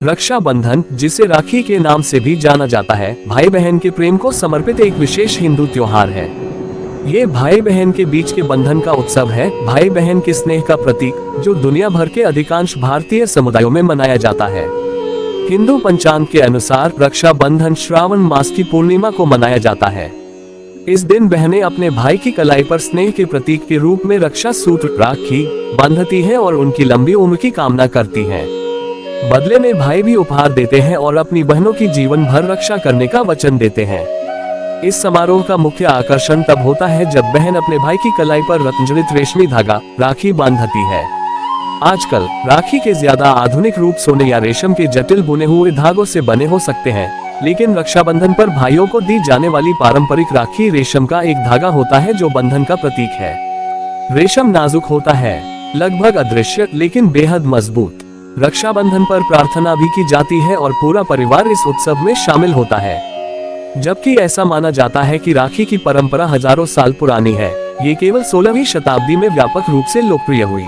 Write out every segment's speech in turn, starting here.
रक्षाबंधन, जिसे राखी के नाम से भी जाना जाता है, भाई बहन के प्रेम को समर्पित एक विशेष हिंदू त्योहार है। ये भाई बहन के बीच के बंधन का उत्सव है, भाई बहन के स्नेह का प्रतीक, जो दुनिया भर के अधिकांश भारतीय समुदायों में मनाया जाता है। हिंदू पंचांग के अनुसार रक्षाबंधन श्रावण मास की पूर्णिमा को मनाया जाता है। इस दिन बहनें अपने भाई की कलाई पर स्नेह के प्रतीक के रूप में रक्षा सूत्र राखी बांधती हैं और उनकी लंबी उम्र की कामना करती हैं। बदले में भाई भी उपहार देते हैं और अपनी बहनों की जीवन भर रक्षा करने का वचन देते हैं। इस समारोह का मुख्य आकर्षण तब होता है जब बहन अपने भाई की कलाई पर रत्नजड़ित रेशमी धागा राखी बांधती है। आजकल राखी के ज्यादा आधुनिक रूप सोने या रेशम के जटिल बुने हुए धागों से बने हो सकते हैं, लेकिन रक्षाबंधन पर भाइयों को दी जाने वाली पारंपरिक राखी रेशम का एक धागा होता है जो बंधन का प्रतीक है। रेशम नाजुक होता है, लगभग अदृश्य लेकिन बेहद मजबूत। रक्षाबंधन पर प्रार्थना भी की जाती है और पूरा परिवार इस उत्सव में शामिल होता है। जबकि ऐसा माना जाता है कि राखी की परंपरा हजारों साल पुरानी है, ये केवल 16वीं शताब्दी में व्यापक रूप से लोकप्रिय हुई।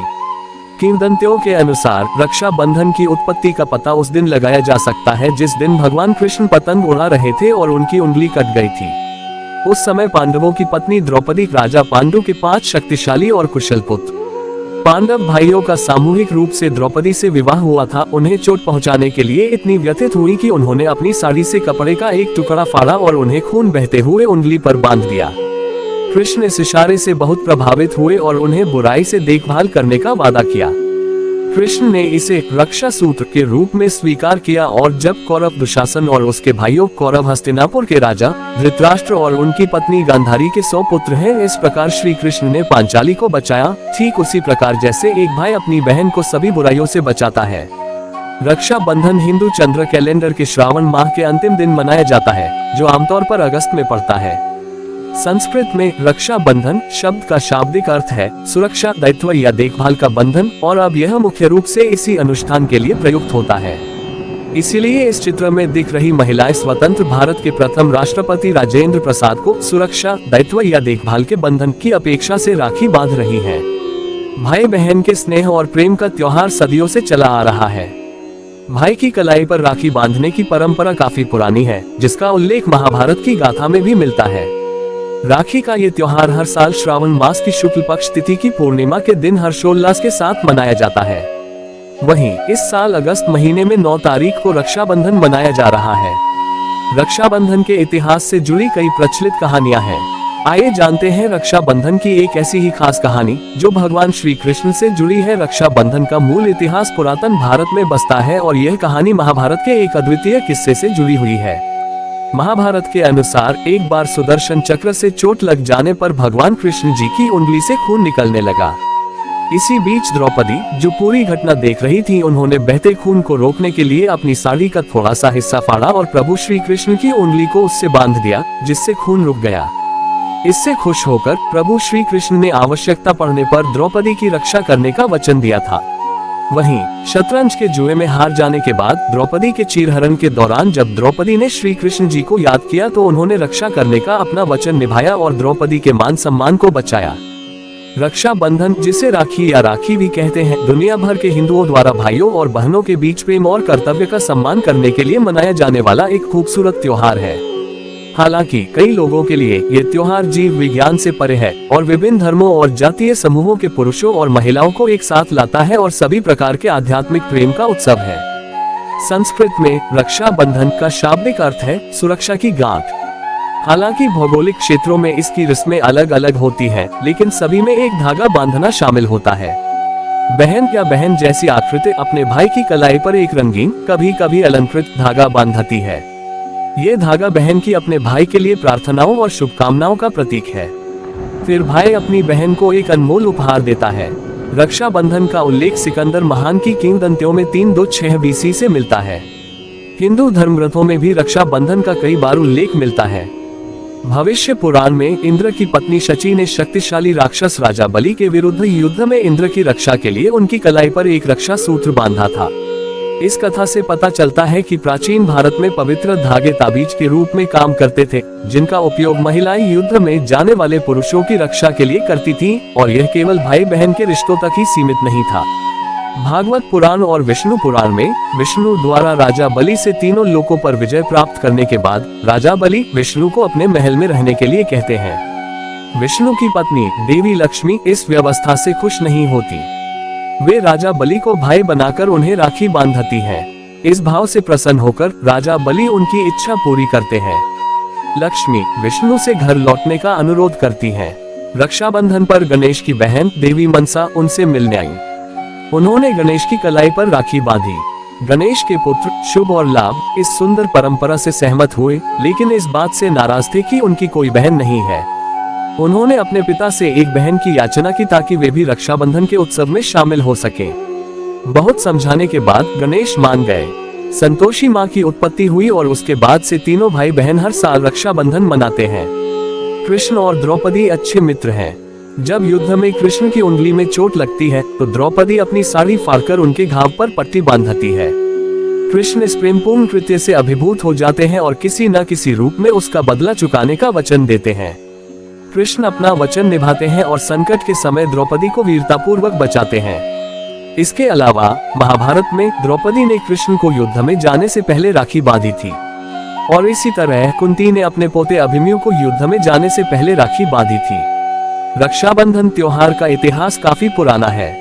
किंवदंतियों के अनुसार रक्षाबंधन की उत्पत्ति का पता उस दिन लगाया जा सकता है जिस दिन भगवान कृष्ण पतंग उड़ा रहे थे और उनकी उंगली कट गई थी। उस समय पांडवों की पत्नी द्रौपदी राजा पांडु के 5 शक्तिशाली और कुशल पुत्र पांडव भाइयों का सामूहिक रूप से द्रौपदी से विवाह हुआ था। उन्हें चोट पहुंचाने के लिए इतनी व्यथित हुई कि उन्होंने अपनी साड़ी से कपड़े का एक टुकड़ा फाड़ा और उन्हें खून बहते हुए उंगली पर बांध दिया। कृष्ण इस इशारे से बहुत प्रभावित हुए और उन्हें बुराई से देखभाल करने का वादा किया। कृष्ण ने इसे रक्षा सूत्र के रूप में स्वीकार किया और जब कौरव दुशासन और उसके भाइयों कौरव हस्तिनापुर के राजा धृतराष्ट्र और उनकी पत्नी गांधारी के 100 पुत्र हैं, इस प्रकार श्री कृष्ण ने पांचाली को बचाया, ठीक उसी प्रकार जैसे एक भाई अपनी बहन को सभी बुराइयों से बचाता है। रक्षाबंधन हिंदू चंद्र कैलेंडर के श्रावण माह के अंतिम दिन मनाया जाता है, जो आमतौर पर अगस्त में पड़ता है। संस्कृत में रक्षाबंधन शब्द का शाब्दिक अर्थ है सुरक्षा, दायित्व या देखभाल का बंधन, और अब यह मुख्य रूप से इसी अनुष्ठान के लिए प्रयुक्त होता है। इसीलिए इस चित्र में दिख रही महिलाएं स्वतंत्र भारत के प्रथम राष्ट्रपति राजेंद्र प्रसाद को सुरक्षा, दायित्व या देखभाल के बंधन की अपेक्षा से राखी बांध रही हैं। भाई बहन के स्नेह और प्रेम का त्योहार सदियों से चला आ रहा है। भाई की कलाई पर राखी बांधने की परंपरा काफी पुरानी है, जिसका उल्लेख महाभारत की गाथा में भी मिलता है। राखी का ये त्योहार हर साल श्रावण मास की शुक्ल पक्ष तिथि की पूर्णिमा के दिन हर्षोल्लास के साथ मनाया जाता है। वहीं इस साल अगस्त महीने में 9 तारीख को रक्षाबंधन मनाया जा रहा है। रक्षाबंधन के इतिहास से जुड़ी कई प्रचलित कहानियां हैं। आइए जानते हैं रक्षाबंधन की एक ऐसी ही खास कहानी जो भगवान श्री कृष्ण से जुड़ी है। रक्षाबंधन का मूल इतिहास पुरातन भारत में बसता है और यह कहानी महाभारत के एक अद्वितीय किस्से से जुड़ी हुई है। महाभारत के अनुसार एक बार सुदर्शन चक्र से चोट लग जाने पर भगवान कृष्ण जी की उंगली से खून निकलने लगा। इसी बीच द्रौपदी, जो पूरी घटना देख रही थी, उन्होंने बहते खून को रोकने के लिए अपनी साड़ी का थोड़ा सा हिस्सा फाड़ा और प्रभु श्री कृष्ण की उंगली को उससे बांध दिया, जिससे खून रुक गया। इससे खुश होकर प्रभु श्री कृष्ण ने आवश्यकता पड़ने पर द्रौपदी की रक्षा करने का वचन दिया था। वहीं शतरंज के जुए में हार जाने के बाद द्रौपदी के चीरहरण के दौरान जब द्रौपदी ने श्री कृष्ण जी को याद किया तो उन्होंने रक्षा करने का अपना वचन निभाया और द्रौपदी के मान सम्मान को बचाया। रक्षाबंधन, जिसे राखी या राखी भी कहते हैं, दुनिया भर के हिंदुओं द्वारा भाइयों और बहनों के बीच प्रेम और कर्तव्य का सम्मान करने के लिए मनाया जाने वाला एक खूबसूरत त्योहार है। हालांकि कई लोगों के लिए ये त्योहार जीव विज्ञान से परे है और विभिन्न धर्मों और जातीय समूहों के पुरुषों और महिलाओं को एक साथ लाता है और सभी प्रकार के आध्यात्मिक प्रेम का उत्सव है। संस्कृत में रक्षाबंधन का शाब्दिक अर्थ है सुरक्षा की गांठ। हालांकि भौगोलिक क्षेत्रों में इसकी रस्में अलग अलग होती हैं, लेकिन सभी में एक धागा बांधना शामिल होता है। बहन या बहन जैसी आकृति अपने भाई की कलाई पर एक रंगीन, कभी कभी अलंकृत धागा बांधती है। ये धागा बहन की अपने भाई के लिए प्रार्थनाओं और शुभकामनाओं का प्रतीक है। फिर भाई अपनी बहन को एक अनमोल उपहार देता है। रक्षाबंधन का उल्लेख सिकंदर महान की किंवदंतियों में 326 BC से मिलता है। हिंदू धर्म ग्रंथों में भी रक्षाबंधन का कई बार उल्लेख मिलता है। भविष्य पुराण में इंद्र की पत्नी शची ने शक्तिशाली राक्षस राजा बलि के विरुद्ध युद्ध में इंद्र की रक्षा के लिए उनकी कलाई पर एक रक्षा सूत्र बांधा था। इस कथा से पता चलता है कि प्राचीन भारत में पवित्र धागे ताबीज के रूप में काम करते थे, जिनका उपयोग महिलाएं युद्ध में जाने वाले पुरुषों की रक्षा के लिए करती थीं, और यह केवल भाई बहन के रिश्तों तक ही सीमित नहीं था। भागवत पुराण और विष्णु पुराण में विष्णु द्वारा राजा बलि से तीनों लोकों पर विजय प्राप्त करने के बाद राजा बलि विष्णु को अपने महल में रहने के लिए कहते हैं। विष्णु की पत्नी देवी लक्ष्मी इस व्यवस्था से खुश नहीं होती। वे राजा बलि को भाई बनाकर उन्हें राखी बांधती हैं। इस भाव से प्रसन्न होकर राजा बलि उनकी इच्छा पूरी करते हैं। लक्ष्मी विष्णु से घर लौटने का अनुरोध करती हैं। रक्षाबंधन पर गणेश की बहन देवी मनसा उनसे मिलने आई। उन्होंने गणेश की कलाई पर राखी बांधी। गणेश के पुत्र शुभ और लाभ इस सुंदर परंपरा से सहमत हुए, लेकिन इस बात से नाराज थे कि उनकी कोई बहन नहीं है। उन्होंने अपने पिता से एक बहन की याचना की ताकि वे भी रक्षाबंधन के उत्सव में शामिल हो सके। बहुत समझाने के बाद गणेश मान गए। संतोषी माँ की उत्पत्ति हुई और उसके बाद से तीनों भाई बहन हर साल रक्षाबंधन मनाते हैं। कृष्ण और द्रौपदी अच्छे मित्र हैं। जब युद्ध में कृष्ण की उंगली में चोट लगती है तो द्रौपदी अपनी साड़ी फाड़कर उनके घाव पर पट्टी बांधती है। कृष्ण इस प्रेमपूर्ण कृत्य से अभिभूत हो जाते हैं और किसी न किसी रूप में उसका बदला चुकाने का वचन देते हैं। कृष्ण अपना वचन निभाते हैं और संकट के समय द्रौपदी को वीरतापूर्वक बचाते हैं। इसके अलावा महाभारत में द्रौपदी ने कृष्ण को युद्ध में जाने से पहले राखी बांधी थी और इसी तरह कुंती ने अपने पोते अभिमन्यु को युद्ध में जाने से पहले राखी बांधी थी। रक्षाबंधन त्योहार का इतिहास काफी पुराना है।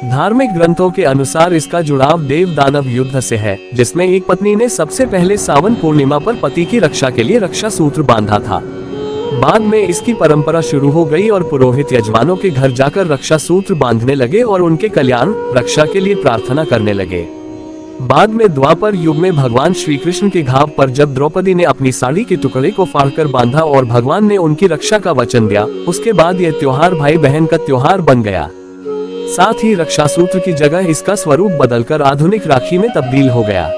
धार्मिक ग्रंथों के अनुसार इसका जुड़ाव देव दानव युद्ध से है, जिसमें एक पत्नी ने सबसे पहले सावन पूर्णिमा पर पति की रक्षा के लिए रक्षा सूत्र बांधा था। बाद में इसकी परंपरा शुरू हो गई और पुरोहित यजमानों के घर जाकर रक्षा सूत्र बांधने लगे और उनके कल्याण रक्षा के लिए प्रार्थना करने लगे। बाद में द्वापर युग में भगवान श्री कृष्ण के घाव पर जब द्रौपदी ने अपनी साड़ी के टुकड़े को फाड़कर बांधा और भगवान ने उनकी रक्षा का वचन दिया, उसके बाद यह त्योहार भाई बहन का त्योहार बन गया। साथ ही रक्षा सूत्र की जगह इसका स्वरूप बदलकर आधुनिक राखी में तब्दील हो गया।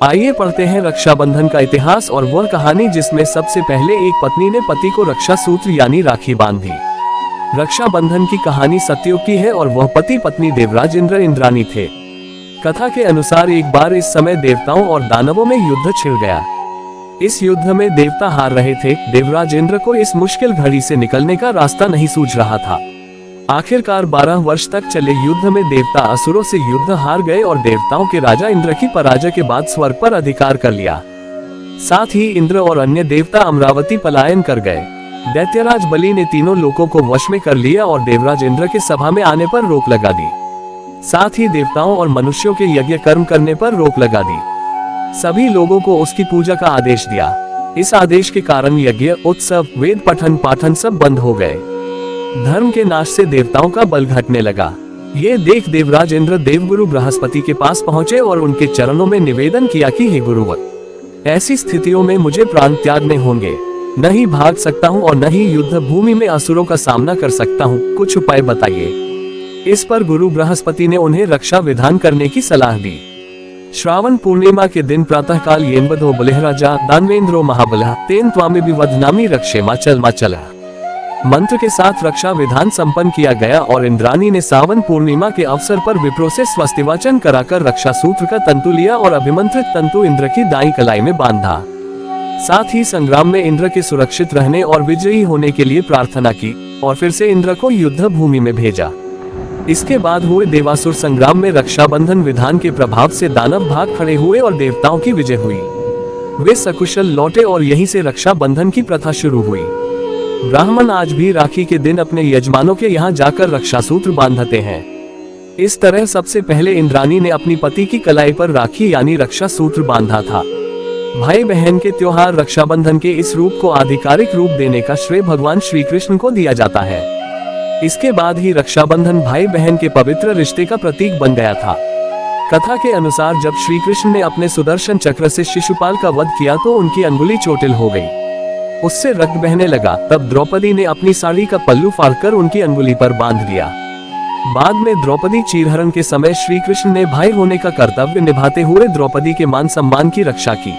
आइए पढ़ते हैं रक्षाबंधन का इतिहास और वह कहानी जिसमें सबसे पहले एक पत्नी ने पति को रक्षा सूत्र यानी राखी बांधी। रक्षाबंधन की कहानी सतयुग की है और वह पति पत्नी देवराज इंद्र इंद्रानी थे। कथा के अनुसार एक बार इस समय देवताओं और दानवों में युद्ध छिड़ गया। इस युद्ध में देवता हार रहे थे। देवराज इंद्र को इस मुश्किल घड़ी से निकलने का रास्ता नहीं सूझ रहा था। आखिरकार 12 वर्ष तक चले युद्ध में देवता असुरों से युद्ध हार गए और देवताओं के राजा इंद्र की पराजय के बाद स्वर्ग पर अधिकार कर लिया। साथ ही इंद्र और अन्य देवता अमरावती पलायन कर गए। दैत्यराज बलि ने तीनों लोकों को वश में कर लिया और देवराज इंद्र के सभा में आने पर रोक लगा दी। साथ ही देवताओं और मनुष्यों के यज्ञ कर्म करने पर रोक लगा दी। सभी लोगों को उसकी पूजा का आदेश दिया। इस आदेश के कारण यज्ञ, उत्सव, वेद पठन पाठन सब बंद हो गए। धर्म के नाश से देवताओं का बल घटने लगा। ये देख देवराज इंद्र देवगुरु बृहस्पति के पास पहुंचे और उनके चरणों में निवेदन किया कि हे गुरुवर, ऐसी स्थितियों में मुझे प्राण त्यागने होंगे। न ही भाग सकता हूं और न ही युद्ध भूमि में असुरों का सामना कर सकता हूं, कुछ उपाय बताइए। इस पर गुरु बृहस्पति ने उन्हें रक्षा विधान करने की सलाह दी। श्रावण पूर्णिमा के दिन प्रातःकाल येनवदो बलिहराजा दानवेंद्रो महाबलः तेन त्वामे विवदनामी रक्षेमा चल मंत्र के साथ रक्षा विधान संपन्न किया गया और इंद्रानी ने सावन पूर्णिमा के अवसर पर विप्रो से स्वस्तिवाचन कराकर रक्षा सूत्र का तंतु लिया और अभिमंत्रित तंतु इंद्र की दाईं कलाई में बांधा। साथ ही संग्राम में इंद्र के सुरक्षित रहने और विजयी होने के लिए प्रार्थना की और फिर से इंद्र को युद्ध भूमि में भेजा। इसके बाद हुए देवासुर संग्राम में रक्षाबंधन विधान के प्रभाव से दानव भाग खड़े हुए और देवताओं की विजय हुई। वे सकुशल लौटे और यहीं से रक्षाबंधन की प्रथा शुरू हुई। ब्राह्मण आज भी राखी के दिन अपने यजमानों के यहाँ जाकर रक्षा सूत्र बांधते हैं। इस तरह सबसे पहले इंद्रानी ने अपनी पति की कलाई पर राखी यानी रक्षा सूत्र बांधा था। भाई बहन के त्योहार रक्षाबंधन के इस रूप को आधिकारिक रूप देने का श्रेय भगवान श्री कृष्ण को दिया जाता है। इसके बाद ही रक्षाबंधन भाई बहन के पवित्र रिश्ते का प्रतीक बन गया था। कथा के अनुसार जब श्री कृष्ण ने अपने सुदर्शन चक्र से शिशुपाल का वध किया तो उनकी अंगुली चोटिल हो गई, उससे रक्त बहने लगा। तब द्रौपदी ने अपनी साड़ी का पल्लू फाड़कर उनकी अंगुली पर बांध दिया। बाद में द्रौपदी चीरहरण के समय श्री कृष्ण ने भाई होने का कर्तव्य निभाते हुए द्रौपदी के मान सम्मान की रक्षा की।